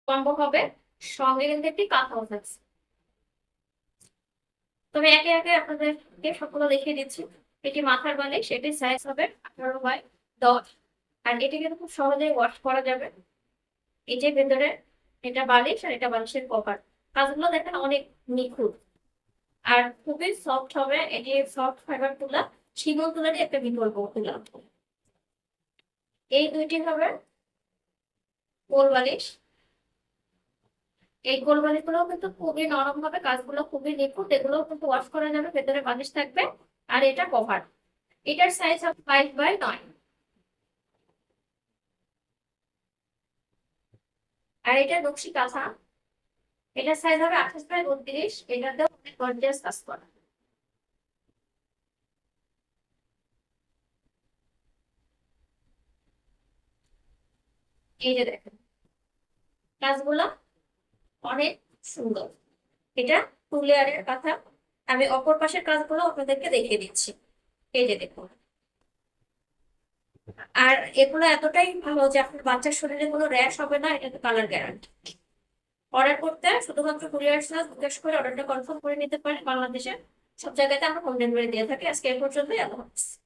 Combo হবে, সঙ্গে কিন্তু একটি কাঁথাও থাকছে। তবে একে একে আপনাদেরকে সবগুলো দেখিয়ে দিচ্ছি। এটি মাথার বালিশ, এটি সাইজ হবে 18 বাই 10। আর এটি কিন্তু খুব সহজেই ওয়াশ করা যাবে। এই যে ভেতরে এটা বালিশ আর এটা বালিশের কভার, কাজগুলো দেখেন অনেক নিখুঁত। আর খুবই সফট হবে, এটি সফট ফাইবার তুলা, শিমুল তুলারই একটা বিকল্প তুলা। এই দুইটি হবে কোল বালিশ। এই কোল বালিশ গুলো কিন্তু খুবই নরম হবে, কাজগুলো খুবই নিখুঁত, এগুলো কিন্তু ওয়াশ করা যাবে, ভেতরে বালিশ থাকবে। আর এটা কভার, এটার সাইজ হবে 5 বাই 9। আর এটা নকশি কাঁথা, এটার সাইজ হবে 28 বাই 32। এটাতেও অনেক গর্জিয়াস কাজ করা। এই যে দেখেন কাজগুলা অনেক সুন্দর। এটা 2 লেয়ারের কাঁথা। আমি অপর পাশের কাজগুলো আপনাদেরকে দেখিয়ে দিচ্ছি। এই যে দেখুন। আর এগুলো এতটাই ভালো যে আপনার বাচ্চার শরীরে কোনো র্যাশ হবে না, এটা তো কালার গ্যারান্টি। অর্ডার করতে শুধুমাত্র কুরিয়ার সার্ভিস জিজ্ঞেস করে অর্ডারটা কনফার্ম করে নিতে পারেন। বাংলাদেশের সব জায়গাতে আমরা হোম ডেলিভারি দিয়ে থাকি। আজকে এই পর্যন্তই, আল্লাহ হাফেজ।